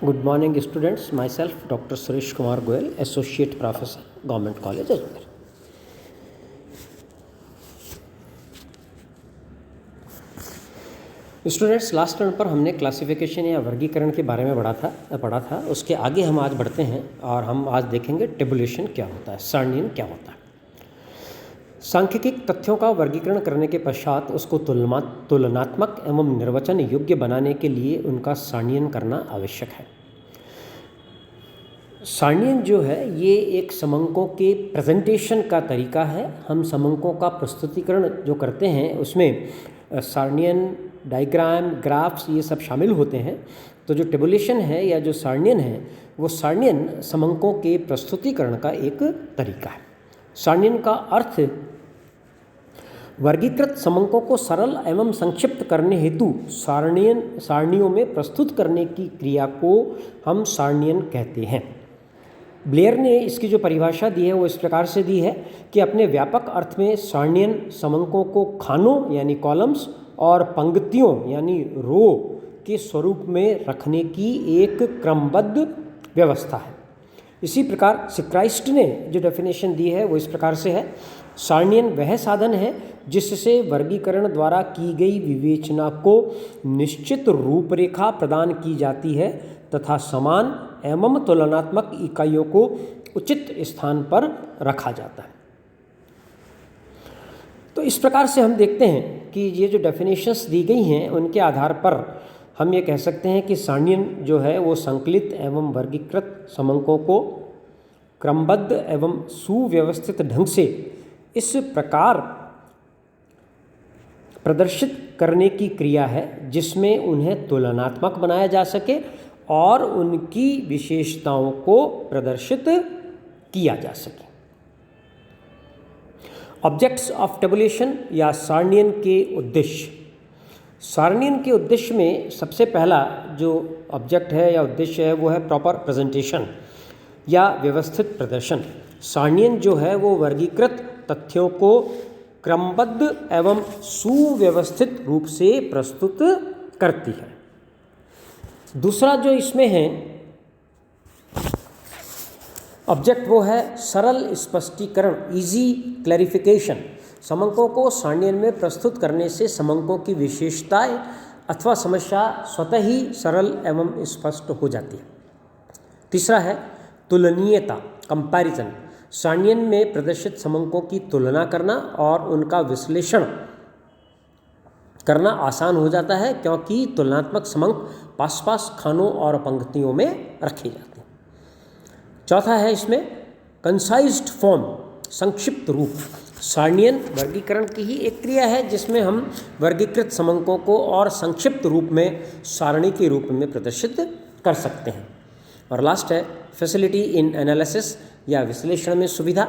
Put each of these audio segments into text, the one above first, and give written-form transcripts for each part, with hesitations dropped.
Good morning, students. Myself, Dr. Suresh Kumar Goyal, Associate Professor, Government College, Ajmer. Students, last term पर हमने classification या वर्गीकरण के बारे में पढ़ा था। उसके आगे हम आज बढ़ते हैं और हम आज देखेंगे टेबुलेशन क्या होता है, सारणीयन क्या होता है। सांख्यिकी तथ्यों का वर्गीकरण करने के पश्चात उसको तुलनात्मक एवं निर्वचन योग्य बनाने के लिए उनका सारणीयन करना आवश्यक है। सारणीयन जो है ये एक समंकों के प्रेजेंटेशन का तरीका है। हम समंकों का प्रस्तुतिकरण जो करते हैं उसमें सारणीयन, डायग्राम, ग्राफ्स ये सब शामिल होते हैं। तो जो टेबुलेशन है या जो सारणीयन है वो सारणीयन समंकों के प्रस्तुतिकरण का एक तरीका है। सारणीयन का अर्थ वर्गीकृत समंकों को सरल एवं संक्षिप्त करने हेतु सारणियों में प्रस्तुत करने की क्रिया को हम सारणीयन कहते हैं। ब्लेयर ने इसकी जो परिभाषा दी है वो इस प्रकार से दी है कि अपने व्यापक अर्थ में सारणीयन समंकों को खानों यानी कॉलम्स और पंक्तियों यानी रो के स्वरूप में रखने की एक क्रमबद्ध व्यवस्था है। इसी प्रकार सिक्राइस्ट ने जो डेफिनेशन दी है वो इस प्रकार से है: सारणीयन वह साधन है जिससे वर्गीकरण द्वारा की गई विवेचना को निश्चित रूपरेखा प्रदान की जाती है तथा समान एवं तुलनात्मक इकाइयों को उचित स्थान पर रखा जाता है। तो इस प्रकार से हम देखते हैं कि ये जो डेफिनेशंस दी गई हैं उनके आधार पर हम ये कह सकते हैं कि सारणीयन जो है वो संकलित एवं वर्गीकृत समंकों को क्रमबद्ध एवं सुव्यवस्थित ढंग से इस प्रकार प्रदर्शित करने की क्रिया है जिसमें उन्हें तुलनात्मक बनाया जा सके और उनकी विशेषताओं को प्रदर्शित किया जा सके। ऑब्जेक्ट्स ऑफ टेबुलेशन या सारणीयन के उद्देश्य। सारणीयन के उद्देश्य में सबसे पहला जो ऑब्जेक्ट है या उद्देश्य है वो है प्रॉपर प्रेजेंटेशन या व्यवस्थित प्रदर्शन। सारणीयन जो है वो वर्गीकृत तथ्यों को क्रमबद्ध एवं सुव्यवस्थित रूप से प्रस्तुत करती है। दूसरा जो इसमें है ऑब्जेक्ट वो है सरल स्पष्टीकरण, इजी क्लैरिफिकेशन। समंकों को सारणीयन में प्रस्तुत करने से समंकों की विशेषताएं अथवा समस्या स्वतः ही सरल एवं स्पष्ट हो जाती है। तीसरा है तुलनीयता, कंपैरिजन। सारणीयन में प्रदर्शित समंकों की तुलना करना और उनका विश्लेषण करना आसान हो जाता है क्योंकि तुलनात्मक समंक पास पास खानों और पंक्तियों में रखे जाते हैं। चौथा है इसमें कंसाइज्ड फॉर्म, संक्षिप्त रूप। सारणीयन वर्गीकरण की ही एक क्रिया है जिसमें हम वर्गीकृत समंकों को और संक्षिप्त रूप में सारणी के रूप में प्रदर्शित कर सकते हैं। और लास्ट है फैसिलिटी इन एनालिसिस या विश्लेषण में सुविधा।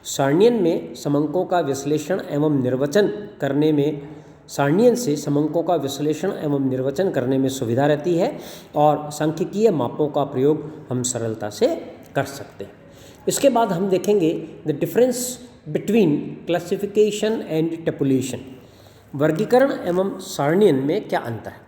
सारणीयन में समंकों का विश्लेषण एवं निर्वचन करने में सारणीयन से समंकों का विश्लेषण एवं निर्वचन करने में सुविधा रहती है और सांख्यिकीय मापों का प्रयोग हम सरलता से कर सकते हैं। इसके बाद हम देखेंगे the difference between classification and tabulation. वर्गीकरण एवं सारणीयन में क्या अंतर है।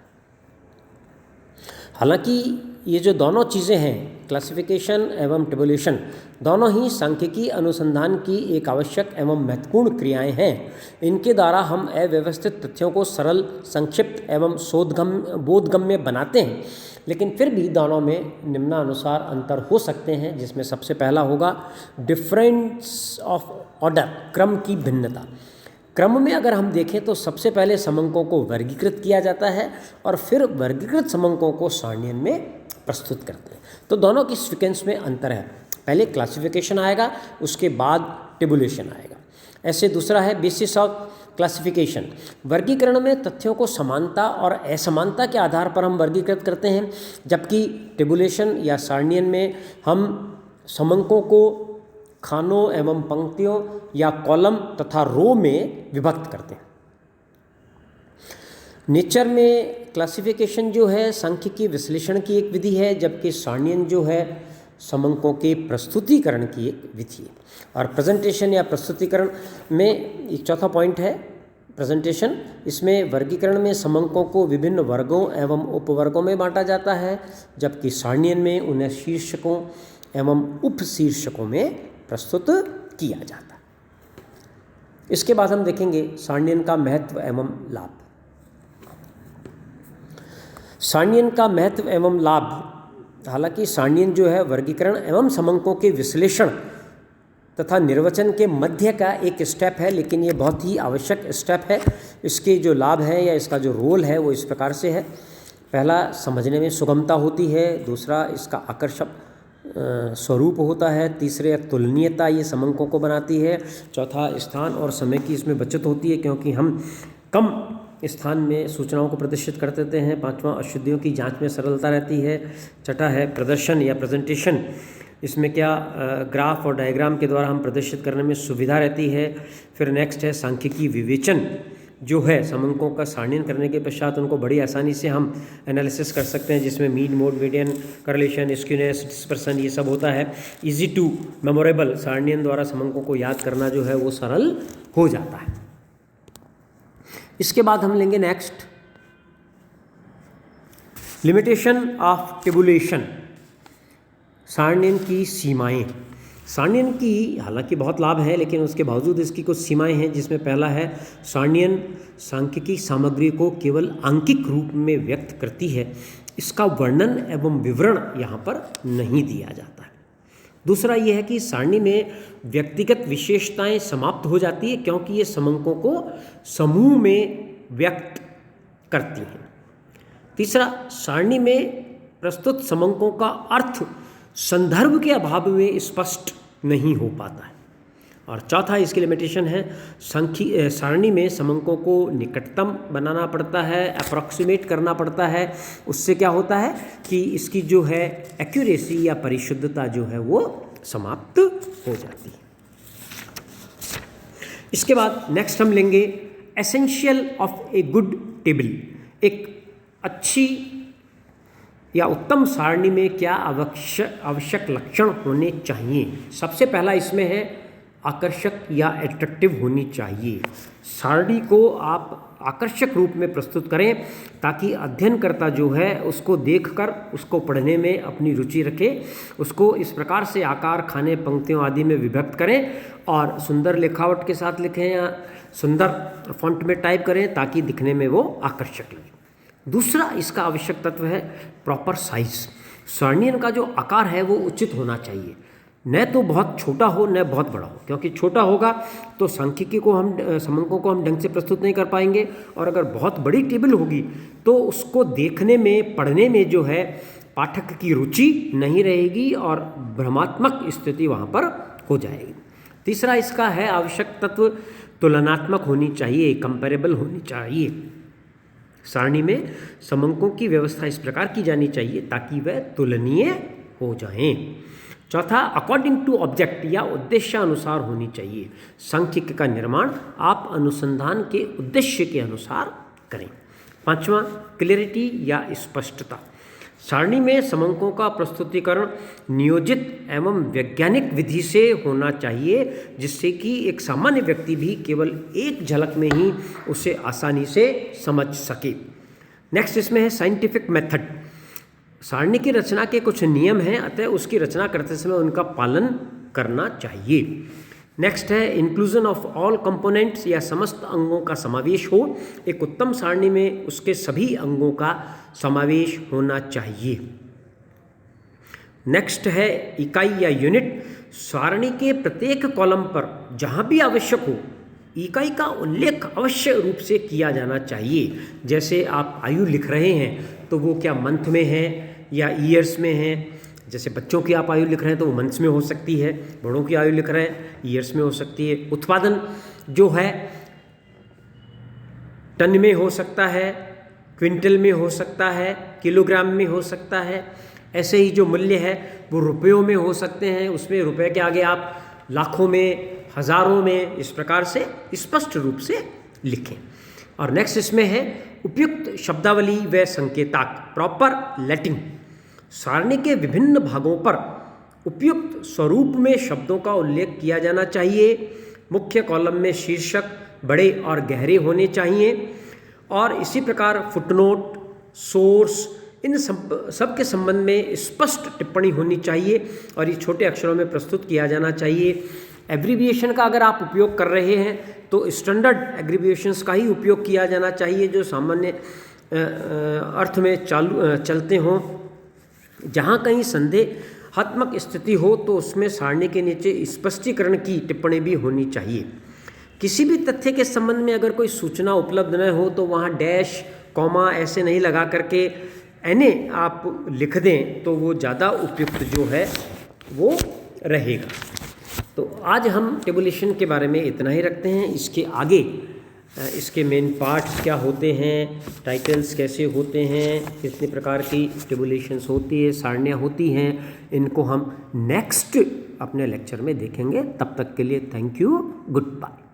हालांकि ये जो दोनों चीज़ें हैं, क्लासिफिकेशन एवं टेबुलेशन, दोनों ही सांख्यिकी अनुसंधान की एक आवश्यक एवं महत्वपूर्ण क्रियाएं हैं। इनके द्वारा हम अव्यवस्थित तथ्यों को सरल, संक्षिप्त एवं बोधगम्य बनाते हैं, लेकिन फिर भी दोनों में निम्नानुसार अंतर हो सकते हैं, जिसमें सबसे पहला होगा डिफरेंस ऑफ ऑर्डर, क्रम की भिन्नता। क्रम में अगर हम देखें तो सबसे पहले समंकों को वर्गीकृत किया जाता है और फिर वर्गीकृत समंकों को सारणीयन में प्रस्तुत करते हैं। तो दोनों की सीक्वेंस में अंतर है, पहले क्लासिफिकेशन आएगा उसके बाद टेबुलेशन आएगा। ऐसे दूसरा है बेसिस ऑफ क्लासिफिकेशन। वर्गीकरण में तथ्यों को समानता और असमानता के आधार पर हम वर्गीकृत करते हैं, जबकि टेबुलेशन या सारणीयन में हम समंकों को खानों एवं पंक्तियों या कॉलम तथा रो में विभक्त करते हैं। नेचर में क्लासिफिकेशन जो है सांख्यिकीय विश्लेषण की एक विधि है, जबकि सारणीयन जो है समंकों के प्रस्तुतिकरण की एक विधि है। और प्रेजेंटेशन या प्रस्तुतिकरण में एक चौथा पॉइंट है प्रेजेंटेशन, इसमें वर्गीकरण में समंकों को विभिन्न वर्गों एवं उपवर्गों में बांटा जाता है, जबकि सारणियन में उन्हें शीर्षकों एवं उपशीर्षकों में प्रस्तुत किया जाता है। इसके बाद हम देखेंगे सारणियन का महत्व एवं लाभ। सारणियन का महत्व एवं लाभ, हालांकि सारणियन जो है वर्गीकरण एवं समंकों के विश्लेषण तथा निर्वचन के मध्य का एक स्टेप है, लेकिन ये बहुत ही आवश्यक स्टेप है। इसके जो लाभ है या इसका जो रोल है वो इस प्रकार से है। पहला, समझने में सुगमता होती है। दूसरा, इसका आकर्षक स्वरूप होता है। तीसरे, तुलनीयता ये समंकों को बनाती है। चौथा, स्थान और समय की इसमें बचत होती है, क्योंकि हम कम स्थान में सूचनाओं को प्रदर्शित कर देते हैं। पांचवा, अशुद्धियों की जांच में सरलता रहती है। छठा है प्रदर्शन या प्रेजेंटेशन, इसमें क्या ग्राफ और डायग्राम के द्वारा हम प्रदर्शित करने में सुविधा रहती है। फिर नेक्स्ट है सांख्यिकी विवेचन, जो है समंकों का सारणीयन करने के पश्चात उनको बड़ी आसानी से हम एनालिसिस कर सकते हैं, जिसमें mean, mode, median, correlation, skewness, dispersion ये सब होता है। इजी टू मेमोरेबल, सारणीयन द्वारा समंकों को याद करना जो है वो सरल हो जाता है। इसके बाद हम लेंगे नेक्स्ट, लिमिटेशन ऑफ टेबुलेशन, सारणीयन की सीमाएं। सारणीयन की हालांकि बहुत लाभ है, लेकिन उसके बावजूद इसकी कुछ सीमाएं हैं, जिसमें पहला है सारणीयन सांख्यिकी सामग्री को केवल आंकिक रूप में व्यक्त करती है, इसका वर्णन एवं विवरण यहाँ पर नहीं दिया जाता है। दूसरा ये है कि सारणी में व्यक्तिगत विशेषताएं समाप्त हो जाती है, क्योंकि ये समंकों को समूह में व्यक्त करती हैं। तीसरा, सारणी में प्रस्तुत समंकों का अर्थ संदर्भ के अभाव में स्पष्ट नहीं हो पाता है। और चौथा, इसकी लिमिटेशन है सारणी में समंकों को निकटतम बनाना पड़ता है, अप्रॉक्सीमेट करना पड़ता है। उससे क्या होता है कि इसकी जो है एक्यूरेसी या परिशुद्धता जो है वो समाप्त हो जाती है। इसके बाद नेक्स्ट हम लेंगे essential of a good table, एक अच्छी या उत्तम सारणी में क्या आवश्यक लक्षण होने चाहिए। सबसे पहला इसमें है आकर्षक या एट्रैक्टिव होनी चाहिए। सारणी को आप आकर्षक रूप में प्रस्तुत करें, ताकि अध्ययनकर्ता जो है उसको देखकर उसको पढ़ने में अपनी रुचि रखे। उसको इस प्रकार से आकार, खाने, पंक्तियों आदि में विभक्त करें और सुंदर लिखावट के साथ लिखें या सुंदर फॉन्ट में टाइप करें, ताकि दिखने में वो आकर्षक लगे। दूसरा इसका आवश्यक तत्व है प्रॉपर साइज। सारणीयन का जो आकार है वो उचित होना चाहिए, न तो बहुत छोटा हो न बहुत बड़ा हो, क्योंकि छोटा होगा तो सांख्यिकी को हम समंकों को हम ढंग से प्रस्तुत नहीं कर पाएंगे, और अगर बहुत बड़ी टेबल होगी तो उसको देखने में, पढ़ने में जो है पाठक की रुचि नहीं रहेगी और भ्रमात्मक स्थिति वहाँ पर हो जाएगी। तीसरा इसका है आवश्यक तत्व तुलनात्मक होनी चाहिए, कंपेरेबल होनी चाहिए। सारणी में समंकों की व्यवस्था इस प्रकार की जानी चाहिए ताकि वह तुलनीय हो जाएं। चौथा, अकॉर्डिंग टू ऑब्जेक्ट या उद्देश्य अनुसार होनी चाहिए। सांख्यिकी का निर्माण आप अनुसंधान के उद्देश्य के अनुसार करें। पांचवा, क्लैरिटी या स्पष्टता। सारणी में समंकों का प्रस्तुतिकरण नियोजित एवं वैज्ञानिक विधि से होना चाहिए, जिससे कि एक सामान्य व्यक्ति भी केवल एक झलक में ही उसे आसानी से समझ सके। नेक्स्ट इसमें है साइंटिफिक मेथड। सारणी की रचना के कुछ नियम हैं, अतः उसकी रचना करते समय उनका पालन करना चाहिए। नेक्स्ट है इंक्लूजन ऑफ ऑल कंपोनेंट्स या समस्त अंगों का समावेश हो। एक उत्तम सारणी में उसके सभी अंगों का समावेश होना चाहिए। नेक्स्ट है इकाई या यूनिट। सारणी के प्रत्येक कॉलम पर जहाँ भी आवश्यक हो इकाई का उल्लेख अवश्य रूप से किया जाना चाहिए। जैसे आप आयु लिख रहे हैं तो वो क्या मंथ में है या ईयर्स में है। जैसे बच्चों की आप आयु लिख रहे हैं तो वो मंथ्स में हो सकती है, बड़ों की आयु लिख रहे हैं ईयर्स में हो सकती है। उत्पादन जो है टन में हो सकता है, क्विंटल में हो सकता है, किलोग्राम में हो सकता है। ऐसे ही जो मूल्य है वो रुपयों में हो सकते हैं, उसमें रुपए के आगे आप लाखों में, हजारों में, इस प्रकार से स्पष्ट रूप से लिखें। और नेक्स्ट इसमें है उपयुक्त शब्दावली व संकेतक, प्रॉपर लेटिंग। सारणी के विभिन्न भागों पर उपयुक्त स्वरूप में शब्दों का उल्लेख किया जाना चाहिए। मुख्य कॉलम में शीर्षक, बड़े और गहरे होने चाहिए और इसी प्रकार फुटनोट, सोर्स, इन सब के संबंध में स्पष्ट टिप्पणी होनी चाहिए और ये छोटे अक्षरों में प्रस्तुत किया जाना चाहिए। एब्रीविएशन का अगर आप उपयोग कर रहे हैं तो स्टैंडर्ड एब्रीविएशंस का ही उपयोग किया जाना चाहिए जो सामान्य अर्थ में चलते हों। जहाँ कहीं संदेहात्मक स्थिति हो तो उसमें सारणी के नीचे स्पष्टीकरण की टिप्पणी भी होनी चाहिए। किसी भी तथ्य के संबंध में अगर कोई सूचना उपलब्ध न हो तो वहाँ डैश, कॉमा ऐसे नहीं लगा करके एने आप लिख दें तो वो ज़्यादा उपयुक्त जो है वो रहेगा। तो आज हम टेबुलेशन के बारे में इतना ही रखते हैं। इसके आगे इसके मेन पार्ट्स क्या होते हैं, टाइटल्स कैसे होते हैं, कितने प्रकार की टेबुलेशंस होती है, सारणियाँ होती हैं, इनको हम नेक्स्ट अपने लेक्चर में देखेंगे। तब तक के लिए थैंक यू, गुड बाय।